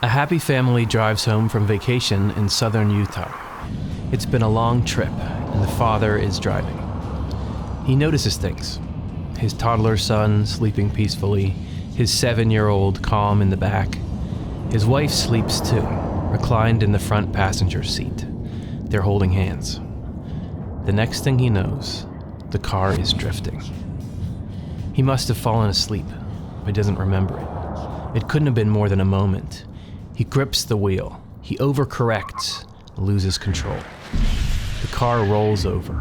A happy family drives home from vacation in southern Utah. It's been a long trip, and the father is driving. He notices things. His toddler son sleeping peacefully, his 7-year-old calm in the back. His wife sleeps too, reclined in the front passenger seat. They're holding hands. The next thing he knows, the car is drifting. He must have fallen asleep, but he doesn't remember it. It couldn't have been more than a moment. He grips the wheel. He overcorrects, loses control. The car rolls over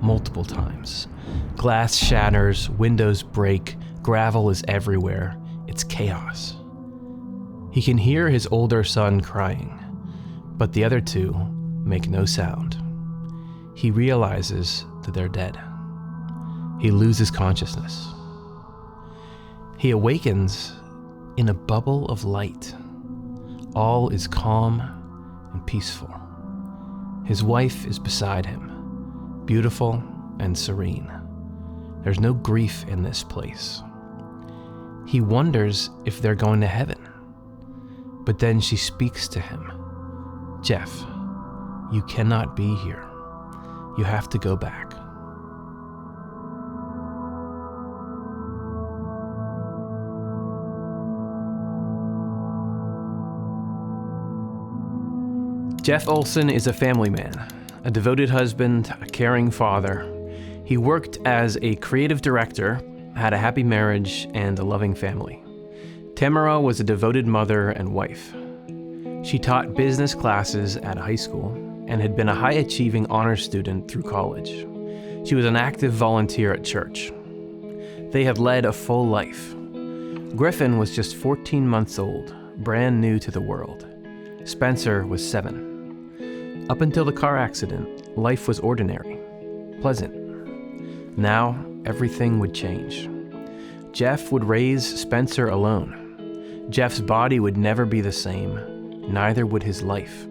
multiple times. Glass shatters, windows break, gravel is everywhere. It's chaos. He can hear his older son crying, but the other two make no sound. He realizes that they're dead. He loses consciousness. He awakens in a bubble of light. All is calm and peaceful. His wife is beside him, beautiful and serene. There's no grief in this place. He wonders if they're going to heaven. But then she speaks to him. "Jeff, you cannot be here. You have to go back." Jeff Olsen is a family man, a devoted husband, a caring father. He worked as a creative director, had a happy marriage, and a loving family. Tamara was a devoted mother and wife. She taught business classes at high school and had been a high-achieving honor student through college. She was an active volunteer at church. They had led a full life. Griffin was just 14 months old, brand new to the world. Spencer was 7. Up until the car accident, life was ordinary, pleasant. Now, everything would change. Jeff would raise Spencer alone. Jeff's body would never be the same, neither would his life.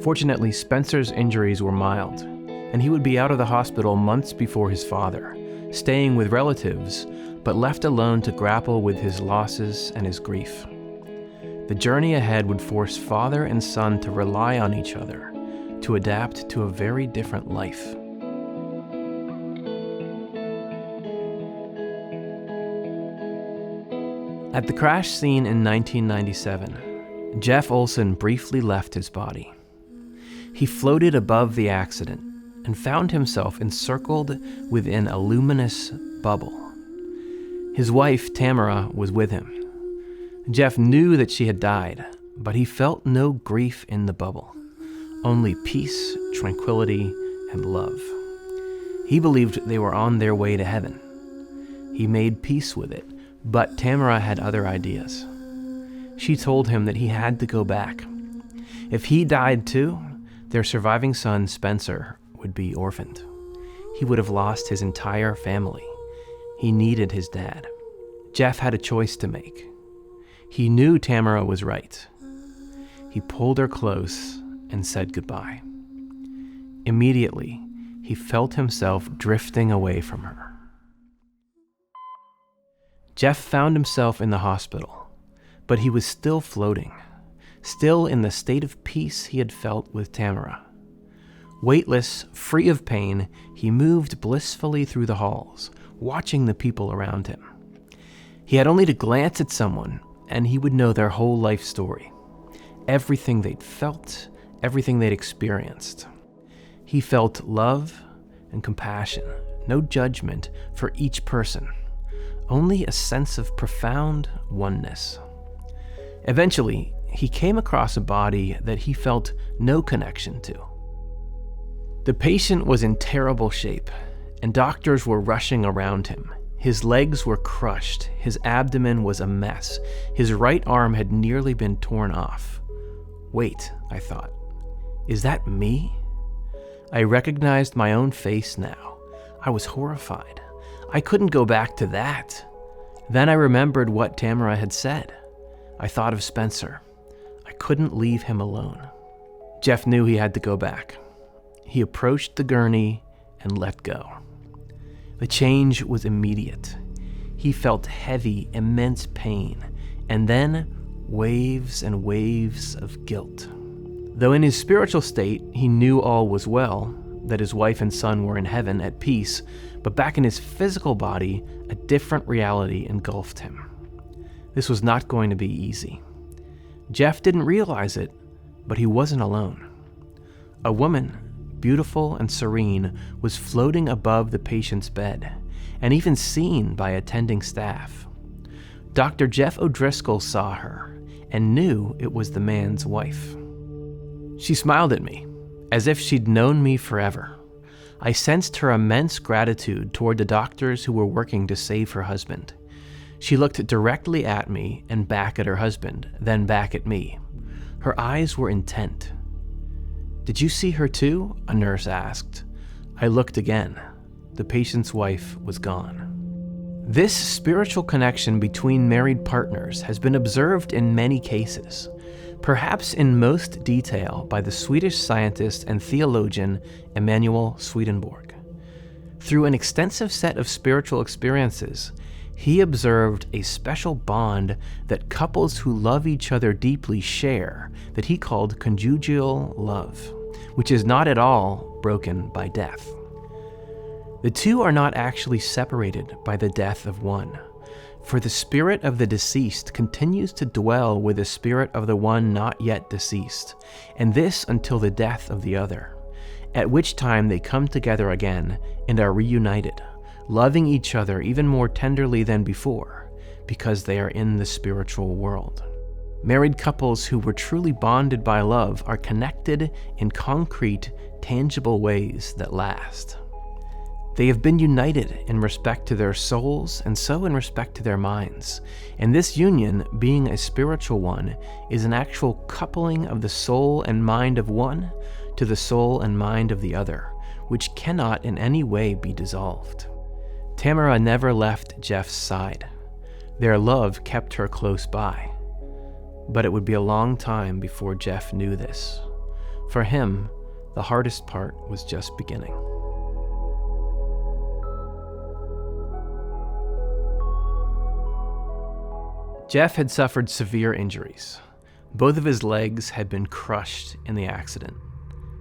Fortunately, Spencer's injuries were mild, and he would be out of the hospital months before his father, staying with relatives, but left alone to grapple with his losses and his grief. The journey ahead would force father and son to rely on each other, to adapt to a very different life. At the crash scene in 1997, Jeff Olsen briefly left his body. He floated above the accident and found himself encircled within a luminous bubble. His wife, Tamara, was with him. Jeff knew that she had died, but he felt no grief in the bubble. Only peace, tranquility, and love. He believed they were on their way to heaven. He made peace with it, but Tamara had other ideas. She told him that he had to go back. If he died too, their surviving son, Spencer, would be orphaned. He would have lost his entire family. He needed his dad. Jeff had a choice to make. He knew Tamara was right. He pulled her close and said goodbye. Immediately, he felt himself drifting away from her. Jeff found himself in the hospital, but he was still floating, still in the state of peace he had felt with Tamara. Weightless, free of pain, he moved blissfully through the halls, watching the people around him. He had only to glance at someone, and he would know their whole life story. Everything they'd felt, everything they'd experienced. He felt love and compassion, no judgment for each person, only a sense of profound oneness. Eventually, he came across a body that he felt no connection to. The patient was in terrible shape, and doctors were rushing around him. His legs were crushed, his abdomen was a mess, his right arm had nearly been torn off. Wait, I thought. Is that me? I recognized my own face now. I was horrified. I couldn't go back to that. Then I remembered what Tamara had said. I thought of Spencer. I couldn't leave him alone. Jeff knew he had to go back. He approached the gurney and let go. The change was immediate. He felt heavy, immense pain, and then waves and waves of guilt. Though in his spiritual state, he knew all was well, that his wife and son were in heaven at peace, but back in his physical body, a different reality engulfed him. This was not going to be easy. Jeff didn't realize it, but he wasn't alone. A woman, beautiful and serene, was floating above the patient's bed, and even seen by attending staff. Dr. Jeff O'Driscoll saw her and knew it was the man's wife. She smiled at me, as if she'd known me forever. I sensed her immense gratitude toward the doctors who were working to save her husband. She looked directly at me and back at her husband, then back at me. Her eyes were intent. "Did you see her too?" a nurse asked. I looked again. The patient's wife was gone. This spiritual connection between married partners has been observed in many cases, perhaps in most detail by the Swedish scientist and theologian Emanuel Swedenborg. Through an extensive set of spiritual experiences, he observed a special bond that couples who love each other deeply share that he called conjugal love, which is not at all broken by death. The two are not actually separated by the death of one, for the spirit of the deceased continues to dwell with the spirit of the one not yet deceased, and this until the death of the other, at which time they come together again and are reunited, loving each other even more tenderly than before, because they are in the spiritual world. Married couples who were truly bonded by love are connected in concrete, tangible ways that last. They have been united in respect to their souls and so in respect to their minds. And this union, being a spiritual one, is an actual coupling of the soul and mind of one to the soul and mind of the other, which cannot in any way be dissolved. Tamara never left Jeff's side. Their love kept her close by. But it would be a long time before Jeff knew this. For him, the hardest part was just beginning. Jeff had suffered severe injuries. Both of his legs had been crushed in the accident.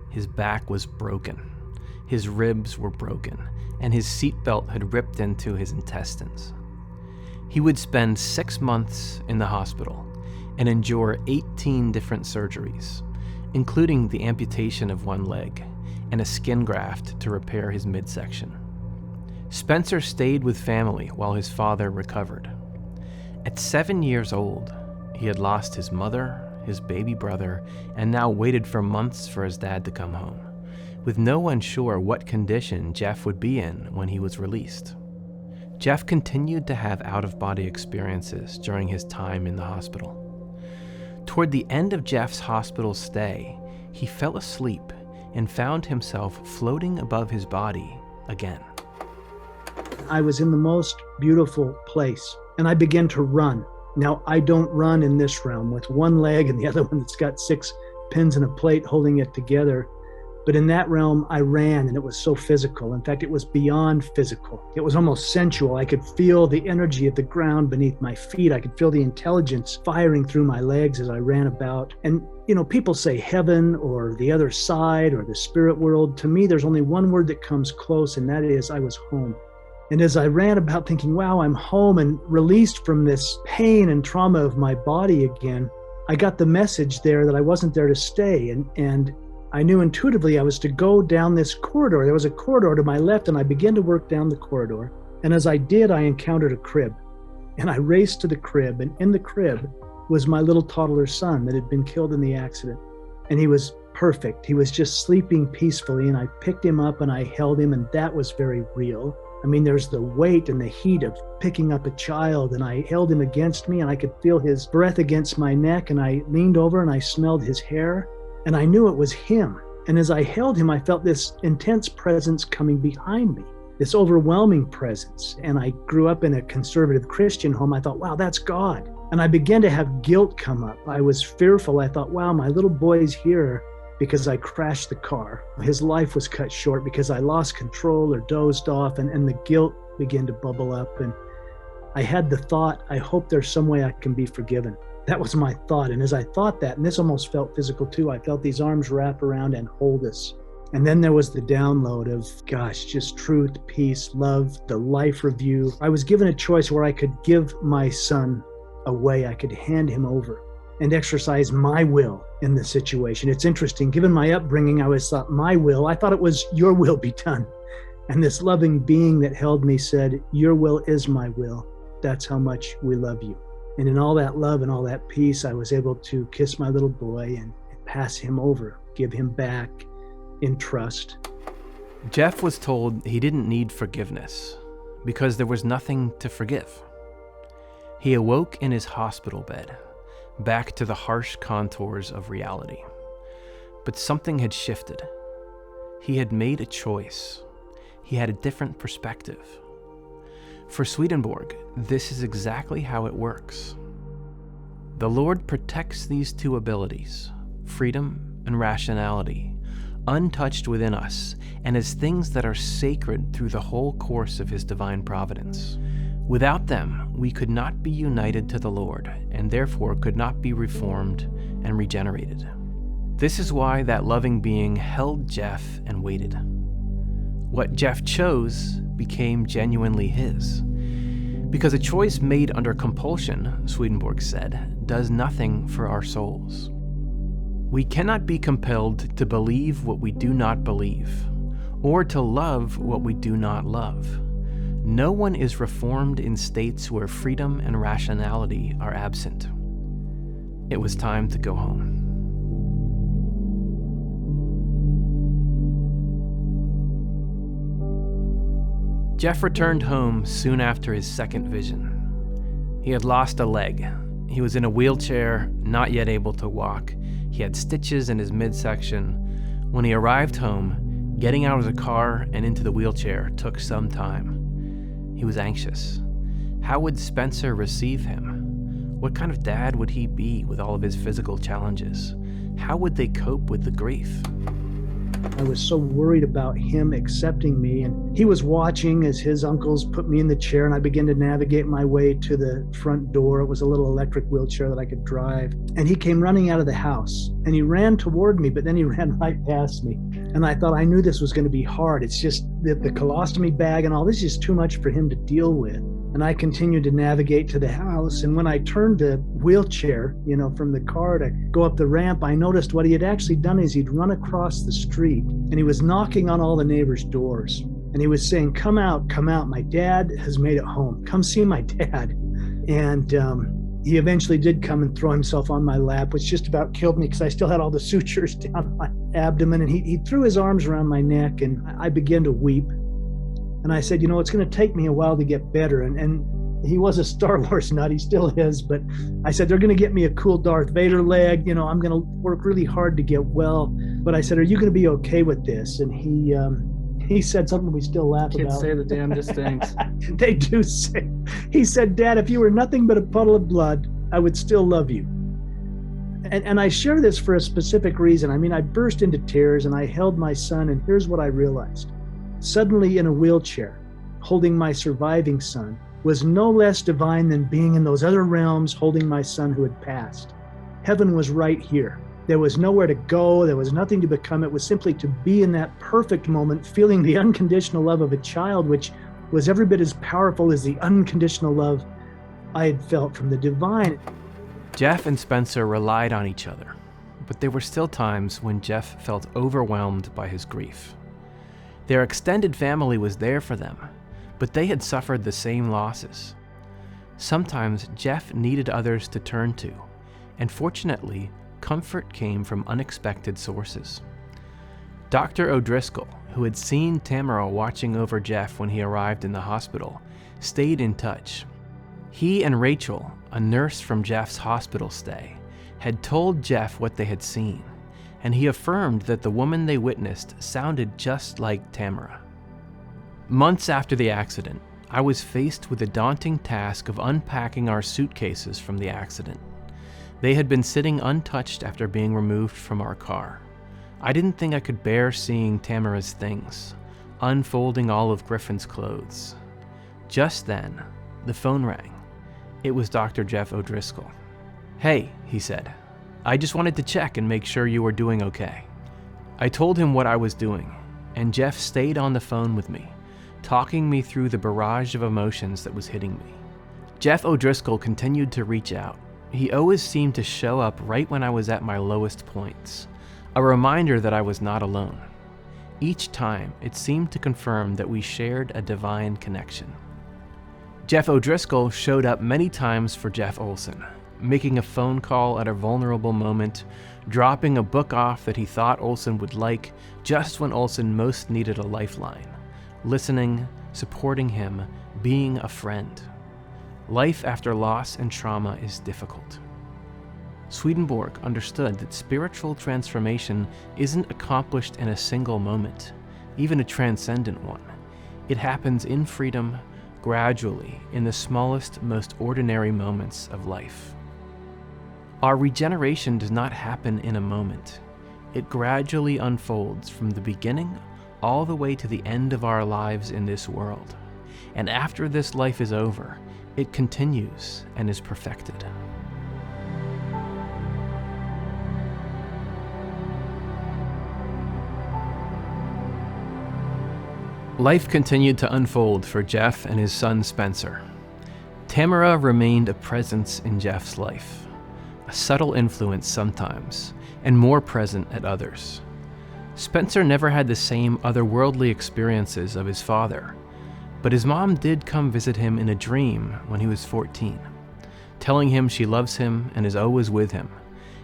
His back was broken. His ribs were broken, and his seatbelt had ripped into his intestines. He would spend 6 months in the hospital and endure 18 different surgeries, including the amputation of one leg and a skin graft to repair his midsection. Spencer stayed with family while his father recovered. At 7 years old, he had lost his mother, his baby brother, and now waited for months for his dad to come home, with no one sure what condition Jeff would be in when he was released. Jeff continued to have out-of-body experiences during his time in the hospital. Toward the end of Jeff's hospital stay, he fell asleep and found himself floating above his body again. I was in the most beautiful place, and I began to run. Now, I don't run in this realm with one leg and the other one that's got 6 pins and a plate holding it together. But in that realm, I ran, and it was so physical. In fact, it was beyond physical. It was almost sensual. I could feel the energy of the ground beneath my feet. I could feel the intelligence firing through my legs as I ran about. And, people say heaven or the other side or the spirit world. To me, there's only one word that comes close, and that is I was home. And as I ran about thinking, wow, I'm home and released from this pain and trauma of my body again, I got the message there that I wasn't there to stay. And I knew intuitively I was to go down this corridor. There was a corridor to my left, and I began to work down the corridor. And as I did, I encountered a crib. And I raced to the crib, and in the crib was my little toddler son that had been killed in the accident. And he was perfect. He was just sleeping peacefully, and I picked him up and I held him, and that was very real. I mean, there's the weight and the heat of picking up a child, and I held him against me, and I could feel his breath against my neck, and I leaned over and I smelled his hair, and I knew it was him. And as I held him, I felt this intense presence coming behind me, this overwhelming presence. And I grew up in a conservative Christian home. I thought, wow, that's God. And I began to have guilt come up. I was fearful. I thought, wow, my little boy's here because I crashed the car. His life was cut short because I lost control or dozed off, and the guilt began to bubble up. And I had the thought, I hope there's some way I can be forgiven. That was my thought. And as I thought that, and this almost felt physical too, I felt these arms wrap around and hold us. And then there was the download of, gosh, just truth, peace, love, the life review. I was given a choice where I could give my son away. I could hand him over and exercise my will in the situation. It's interesting. Given my upbringing, I always thought my will, I thought it was your will be done. And this loving being that held me said, your will is my will. That's how much we love you. And in all that love and all that peace, I was able to kiss my little boy and pass him over, give him back in trust. Jeff was told he didn't need forgiveness because there was nothing to forgive. He awoke in his hospital bed, back to the harsh contours of reality. But something had shifted. He had made a choice. He had a different perspective. For Swedenborg, this is exactly how it works. The Lord protects these two abilities, freedom and rationality, untouched within us, and as things that are sacred through the whole course of his divine providence. Without them, we could not be united to the Lord, and therefore could not be reformed and regenerated. This is why that loving being held Jeff and waited. What Jeff chose became genuinely his. Because a choice made under compulsion, Swedenborg said, does nothing for our souls. We cannot be compelled to believe what we do not believe, or to love what we do not love. No one is reformed in states where freedom and rationality are absent. It was time to go home. Jeff returned home soon after his second vision. He had lost a leg. He was in a wheelchair, not yet able to walk. He had stitches in his midsection. When he arrived home, getting out of the car and into the wheelchair took some time. He was anxious. How would Spencer receive him? What kind of dad would he be with all of his physical challenges? How would they cope with the grief? I was so worried about him accepting me, and he was watching as his uncles put me in the chair, and I began to navigate my way to the front door. It was a little electric wheelchair that I could drive, and he came running out of the house, and he ran toward me, but then he ran right past me, and I thought, I knew this was going to be hard. It's just that the colostomy bag and all this is too much for him to deal with. And I continued to navigate to the house. And when I turned the wheelchair, from the car to go up the ramp, I noticed what he had actually done is he'd run across the street and he was knocking on all the neighbors' doors. And he was saying, come out, my dad has made it home. Come see my dad. And he eventually did come and throw himself on my lap, which just about killed me because I still had all the sutures down my abdomen. And he threw his arms around my neck and I began to weep. And I said, it's going to take me a while to get better. And he was a Star Wars nut. He still is. But I said, they're going to get me a cool Darth Vader leg. I'm going to work really hard to get well. But I said, are you going to be okay with this? And he said something we still laugh about. Kids say the damnedest things. They do say. He said, Dad, if you were nothing but a puddle of blood, I would still love you. And I share this for a specific reason. I burst into tears and I held my son. And here's what I realized. Suddenly in a wheelchair, holding my surviving son, was no less divine than being in those other realms holding my son who had passed. Heaven was right here. There was nowhere to go. There was nothing to become. It was simply to be in that perfect moment, feeling the unconditional love of a child, which was every bit as powerful as the unconditional love I had felt from the divine. Jeff and Spencer relied on each other, but there were still times when Jeff felt overwhelmed by his grief. Their extended family was there for them, but they had suffered the same losses. Sometimes Jeff needed others to turn to, and fortunately, comfort came from unexpected sources. Dr. O'Driscoll, who had seen Tamara watching over Jeff when he arrived in the hospital, stayed in touch. He and Rachel, a nurse from Jeff's hospital stay, had told Jeff what they had seen, and he affirmed that the woman they witnessed sounded just like Tamara. Months after the accident, I was faced with the daunting task of unpacking our suitcases from the accident. They had been sitting untouched after being removed from our car. I didn't think I could bear seeing Tamara's things, unfolding all of Griffin's clothes. Just then, The phone rang. It was Dr. Jeff O'Driscoll. "Hey," he said. "I just wanted to check and make sure you were doing okay." I told him what I was doing, and Jeff stayed on the phone with me, talking me through the barrage of emotions that was hitting me. Jeff O'Driscoll continued to reach out. He always seemed to show up right when I was at my lowest points, a reminder that I was not alone. Each time, it seemed to confirm that we shared a divine connection. Jeff O'Driscoll showed up many times for Jeff Olsen, making a phone call at a vulnerable moment, dropping a book off that he thought Olsen would like just when Olsen most needed a lifeline, listening, supporting him, being a friend. Life after loss and trauma is difficult. Swedenborg understood that spiritual transformation isn't accomplished in a single moment, even a transcendent one. It happens in freedom, gradually, in the smallest, most ordinary moments of life. Our regeneration does not happen in a moment. It gradually unfolds from the beginning all the way to the end of our lives in this world. And after this life is over, it continues and is perfected. Life continued to unfold for Jeff and his son Spencer. Tamara remained a presence in Jeff's life, a subtle influence sometimes, and more present at others. Spencer never had the same otherworldly experiences of his father, but his mom did come visit him in a dream when he was 14, telling him she loves him and is always with him,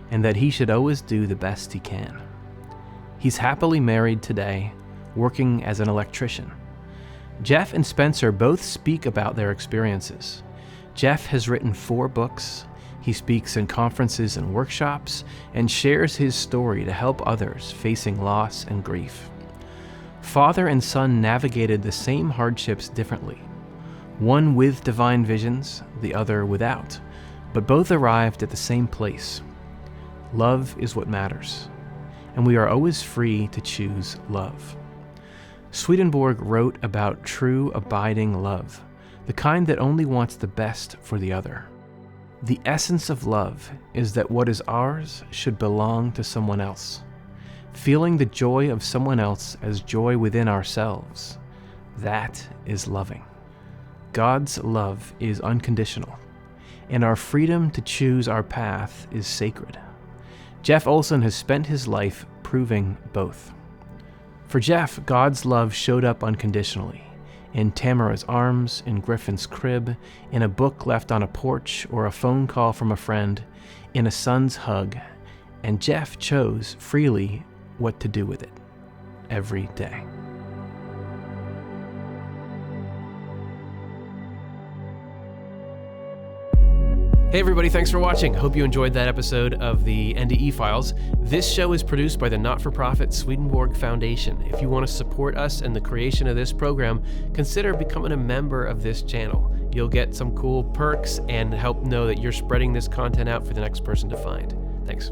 and that he should always do the best he can. He's happily married today, working as an electrician. Jeff and Spencer both speak about their experiences. Jeff has written 4 books. He speaks in conferences and workshops and shares his story to help others facing loss and grief. Father and son navigated the same hardships differently, one with divine visions, the other without, but both arrived at the same place. Love is what matters, and we are always free to choose love. Swedenborg wrote about true abiding love, the kind that only wants the best for the other. The essence of love is that what is ours should belong to someone else. Feeling the joy of someone else as joy within ourselves, that is loving. God's love is unconditional, and our freedom to choose our path is sacred. Jeff Olsen has spent his life proving both. For Jeff, God's love showed up unconditionally, in Tamara's arms, in Griffin's crib, in a book left on a porch or a phone call from a friend, in a son's hug, and Jeff chose freely what to do with it every day. Hey everybody, thanks for watching. Hope you enjoyed that episode of the NDE Files. This show is produced by the not-for-profit Swedenborg Foundation. If you want to support us and the creation of this program, consider becoming a member of this channel. You'll get some cool perks and help know that you're spreading this content out for the next person to find. Thanks.